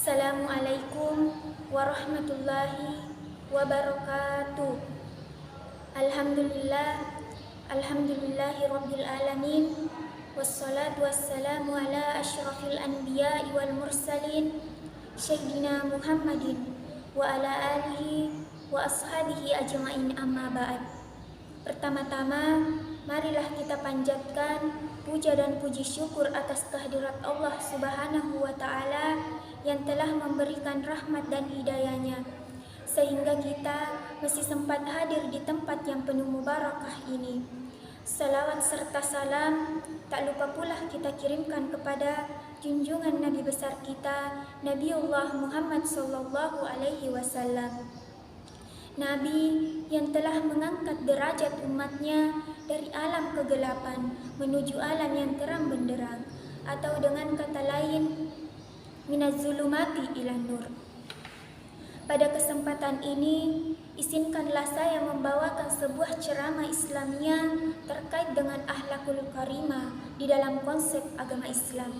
Assalamualaikum warahmatullahi wabarakatuh. Alhamdulillahi rabbil alamin. Wassalatu wassalamu ala asyrafil anbiya'i wal mursalin Sayyidina Muhammadin wa ala alihi wa ashabihi ajma'in, amma ba'd. Pertama-tama, marilah kita panjatkan puja dan puji syukur atas kehadirat Allah Subhanahu wa Ta'ala yang telah memberikan rahmat dan hidayahnya, sehingga kita masih sempat hadir di tempat yang penuh mubarakah ini. Salawat serta salam tak lupa pula kita kirimkan kepada junjungan Nabi besar kita, Nabiullah Muhammad sallallahu alaihi wasallam. Nabi yang telah mengangkat derajat umatnya dari alam kegelapan menuju alam yang terang benderang, atau dengan kata lain, minaz zulumati ilan nur. Pada kesempatan ini, izinkanlah saya membawakan sebuah ceramah Islamiyah terkait dengan akhlakul karimah di dalam konsep agama Islam.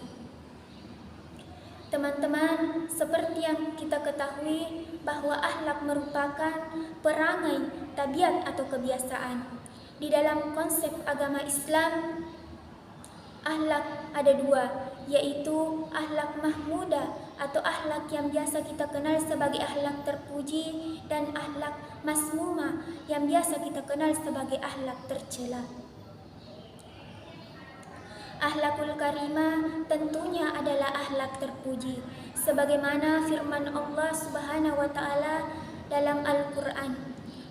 Teman-teman, seperti yang kita ketahui bahwa akhlak merupakan perangai, tabiat atau kebiasaan. Di dalam konsep agama Islam, akhlak ada dua, yaitu akhlak mahmudah atau akhlak yang biasa kita kenal sebagai akhlak terpuji, dan akhlak masmumah yang biasa kita kenal sebagai akhlak tercela. Akhlakul karimah tentunya adalah akhlak terpuji, sebagaimana firman Allah Subhanahu wa Ta'ala dalam Al-Qur'an.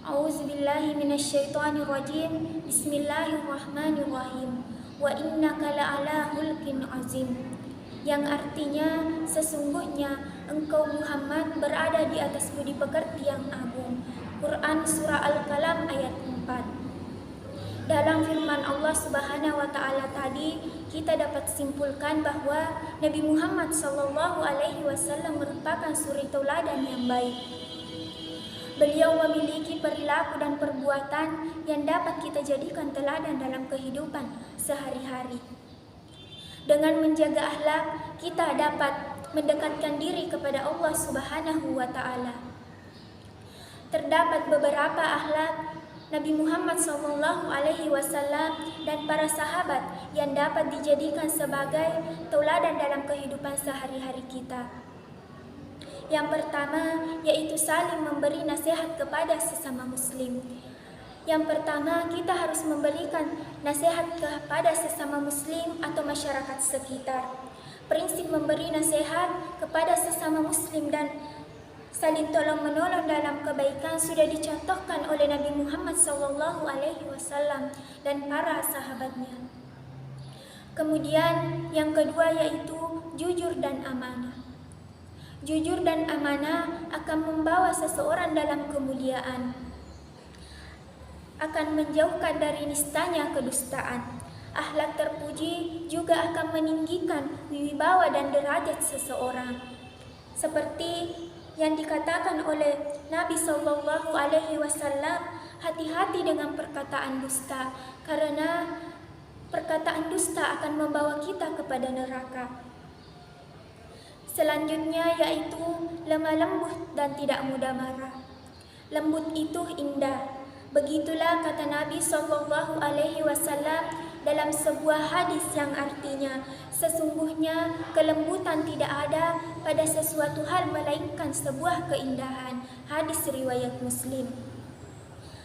A'udzubillahi minasyaitonirrajim. Bismillahirrahmanirrahim. Wa innaka la'ala hulkin azim. Yang artinya, sesungguhnya engkau Muhammad berada di atas budi pekerti yang agung. Quran Surah Al-Qalam ayat 4. Dalam firman Allah Subhanahu wa Ta'ala tadi, kita dapat simpulkan bahwa Nabi Muhammad sallallahu alaihi wasallam merupakan suri tauladan yang baik. Beliau memiliki perilaku dan perbuatan yang dapat kita jadikan teladan dalam kehidupan sehari-hari. Dengan menjaga akhlak, kita dapat mendekatkan diri kepada Allah Subhanahu wa Ta'ala. Terdapat beberapa akhlak Nabi Muhammad SAW dan para sahabat yang dapat dijadikan sebagai tauladan dalam kehidupan sehari-hari kita. Yang pertama, yaitu saling memberi nasihat kepada sesama muslim. Yang pertama, kita harus memberikan nasihat kepada sesama muslim atau masyarakat sekitar. Prinsip memberi nasihat kepada sesama muslim dan saling tolong-menolong dalam kebaikan sudah dicontohkan oleh Nabi Muhammad SAW dan para sahabatnya. Kemudian yang kedua yaitu jujur dan amanah. Jujur dan amanah akan membawa seseorang dalam kemuliaan, akan menjauhkan dari nistanya kedustaan. Akhlak terpuji juga akan meninggikan wibawa dan derajat seseorang. Seperti yang dikatakan oleh Nabi Sallallahu Alaihi Wasallam, hati-hati dengan perkataan dusta, karena perkataan dusta akan membawa kita kepada neraka. Selanjutnya yaitu lemah lembut dan tidak mudah marah. Lembut itu indah. Begitulah kata Nabi Sallallahu Alaihi Wasallam dalam sebuah hadis yang artinya, sesungguhnya kelembutan tidak ada pada sesuatu hal melainkan sebuah keindahan. Hadis riwayat Muslim.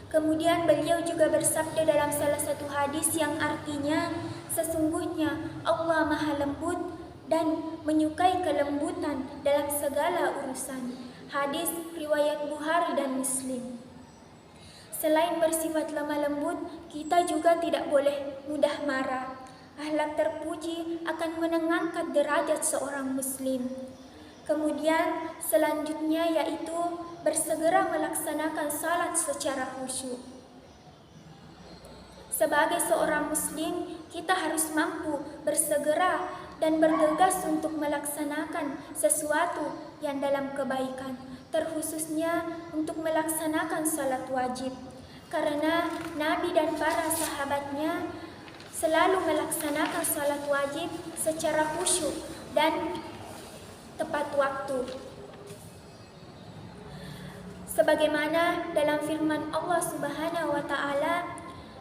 Kemudian beliau juga bersabda dalam salah satu hadis yang artinya, sesungguhnya Allah Maha Lembut dan menyukai kelembutan dalam segala urusan. Hadis riwayat Bukhari dan Muslim. Selain bersifat lemah lembut, kita juga tidak boleh mudah marah. Akhlak terpuji akan mengangkat derajat seorang muslim. Kemudian selanjutnya yaitu bersegera melaksanakan salat secara khusyuk. Sebagai seorang muslim, kita harus mampu bersegera dan bergegas untuk melaksanakan sesuatu yang dalam kebaikan, terkhususnya untuk melaksanakan salat wajib. Karena Nabi dan para sahabatnya selalu melaksanakan salat wajib secara khusyuk dan tepat waktu. Sebagaimana dalam firman Allah Subhanahu wa taala,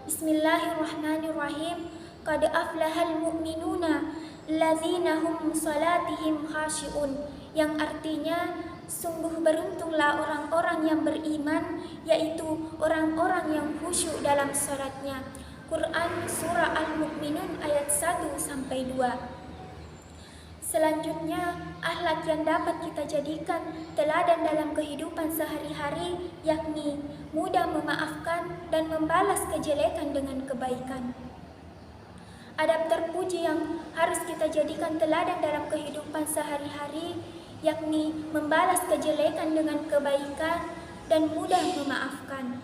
Bismillahirrahmanirrahim, qad aflahal mu'minuna alladzina hum salatihim khashi'un, yang artinya sungguh beruntunglah orang-orang yang beriman, yaitu orang-orang yang khusyuk dalam salatnya. Quran surah Al-Mu'minun ayat 1-2. Selanjutnya, akhlak yang dapat kita jadikan teladan dalam kehidupan sehari-hari, yakni mudah memaafkan dan membalas kejelekan dengan kebaikan. Adab terpuji yang harus kita jadikan teladan dalam kehidupan sehari-hari, yakni membalas kejelekan dengan kebaikan dan mudah memaafkan.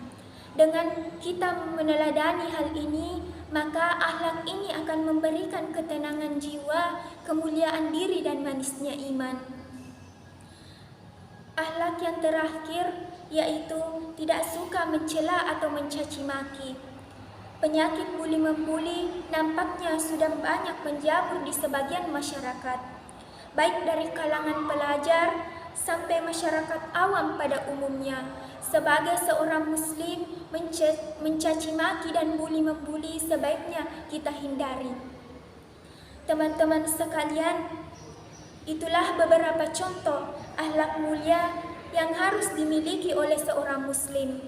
Dengan kita meneladani hal ini, maka akhlak ini akan memberikan ketenangan jiwa, kemuliaan diri, dan manisnya iman. Akhlak yang terakhir yaitu tidak suka mencela atau mencaci maki. Penyakit bully-membuli nampaknya sudah banyak menjamur di sebagian masyarakat, baik dari kalangan pelajar sampai masyarakat awam pada umumnya. Sebagai seorang muslim, mencaci maki dan bully-membuli sebaiknya kita hindari. Teman-teman sekalian, itulah beberapa contoh akhlak mulia yang harus dimiliki oleh seorang muslim.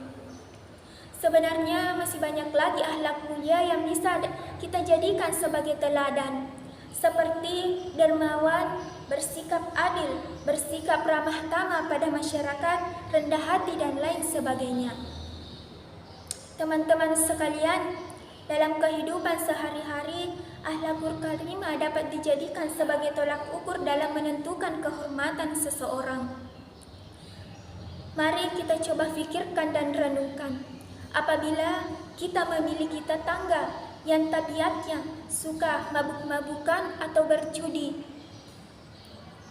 Sebenarnya masih banyak lagi akhlak mulia yang bisa kita jadikan sebagai teladan, seperti dermawan, bersikap adil, bersikap ramah tamah pada masyarakat, rendah hati, dan lain sebagainya. Teman-teman sekalian, dalam kehidupan sehari-hari, akhlakul karimah dapat dijadikan sebagai tolak ukur dalam menentukan kehormatan seseorang. Mari kita coba fikirkan dan renungkan. Apabila kita memiliki tetangga yang tabiatnya suka mabuk-mabukan atau berjudi,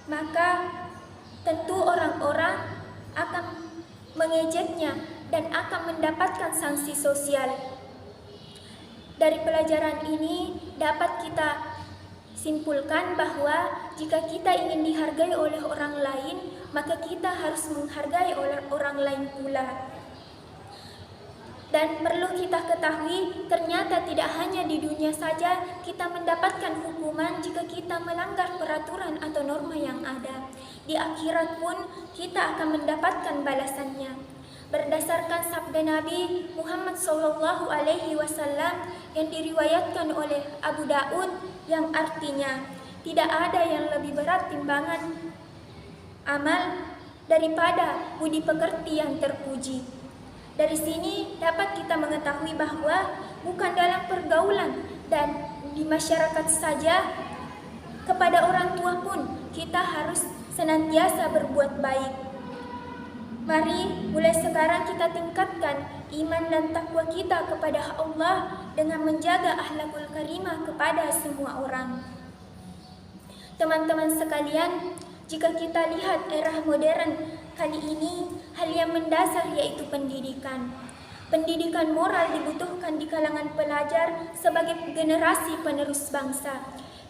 maka tentu orang-orang akan mengejeknya dan akan mendapatkan sanksi sosial. Dari pelajaran ini dapat kita simpulkan bahwa jika kita ingin dihargai oleh orang lain, maka kita harus menghargai orang lain pula. Dan perlu kita ketahui, ternyata tidak hanya di dunia saja kita mendapatkan hukuman jika kita melanggar peraturan atau norma yang ada. Di akhirat pun kita akan mendapatkan balasannya. Berdasarkan sabda Nabi Muhammad SAW yang diriwayatkan oleh Abu Daud, yang artinya, tidak ada yang lebih berat timbangan amal daripada budi pekerti yang terpuji. Dari sini dapat kita mengetahui bahwa bukan dalam pergaulan dan di masyarakat saja, kepada orang tua pun kita harus senantiasa berbuat baik. Mari mulai sekarang kita tingkatkan iman dan takwa kita kepada Allah dengan menjaga akhlakul karimah kepada semua orang. Teman-teman sekalian, jika kita lihat era modern kali ini, hal yang mendasar yaitu pendidikan. Pendidikan moral dibutuhkan di kalangan pelajar sebagai generasi penerus bangsa.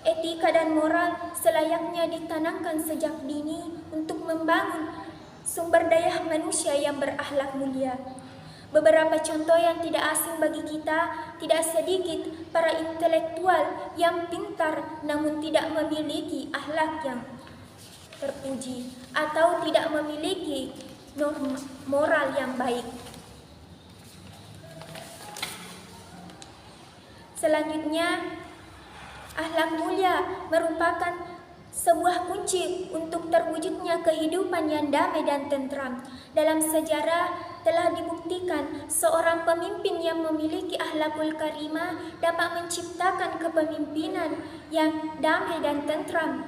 Etika dan moral selayaknya ditanamkan sejak dini untuk membangun sumber daya manusia yang berakhlak mulia. Beberapa contoh yang tidak asing bagi kita, tidak sedikit para intelektual yang pintar namun tidak memiliki akhlak yang terpuji atau tidak memiliki norma moral yang baik. Selanjutnya, akhlak mulia merupakan sebuah kunci untuk terwujudnya kehidupan yang damai dan tentram. Dalam sejarah telah dibuktikan seorang pemimpin yang memiliki akhlakul karimah dapat menciptakan kepemimpinan yang damai dan tentram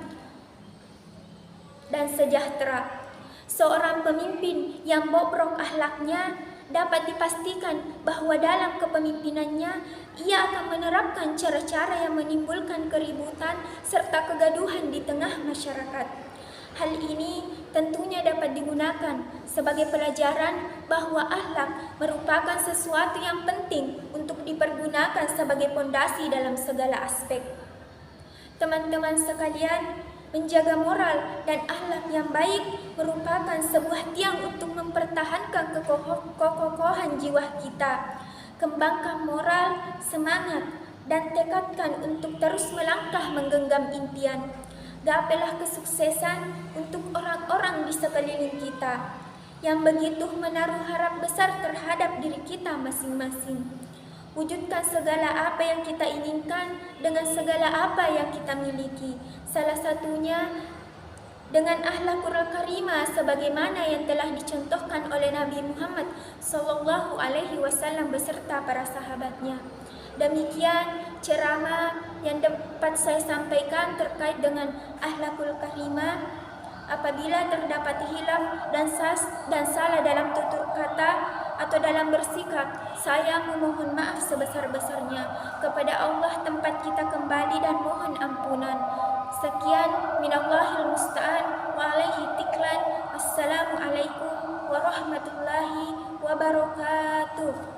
dan sejahtera. Seorang pemimpin yang bobrok akhlaknya dapat dipastikan bahwa dalam kepemimpinannya ia akan menerapkan cara-cara yang menimbulkan keributan serta kegaduhan di tengah masyarakat. Hal ini tentunya dapat digunakan sebagai pelajaran bahwa akhlak merupakan sesuatu yang penting untuk dipergunakan sebagai fondasi dalam segala aspek. Teman-teman sekalian, Menjaga moral dan akhlak yang baik merupakan sebuah tiang untuk mempertahankan kekokohan jiwa kita. Kembangkan moral, semangat, dan tekadkan untuk terus melangkah menggenggam impian. Gapailah kesuksesan untuk orang-orang di sekeliling kita yang begitu menaruh harap besar terhadap diri kita masing-masing. Wujudkan segala apa yang kita inginkan dengan segala apa yang kita miliki. Salah satunya dengan akhlakul karimah sebagaimana yang telah dicontohkan oleh Nabi Muhammad SAW beserta para sahabatnya. Demikian ceramah yang dapat saya sampaikan terkait dengan akhlakul karimah. Apabila terdapat hilaf dan salah dalam tutur kata atau dalam bersikap, saya memohon maaf sebesar-besarnya. Kepada Allah tempat kita kembali dan mohon ampunan. Sekian, minallahil musta'an wa alaihi tiklan. Assalamualaikum warahmatullahi wabarakatuh.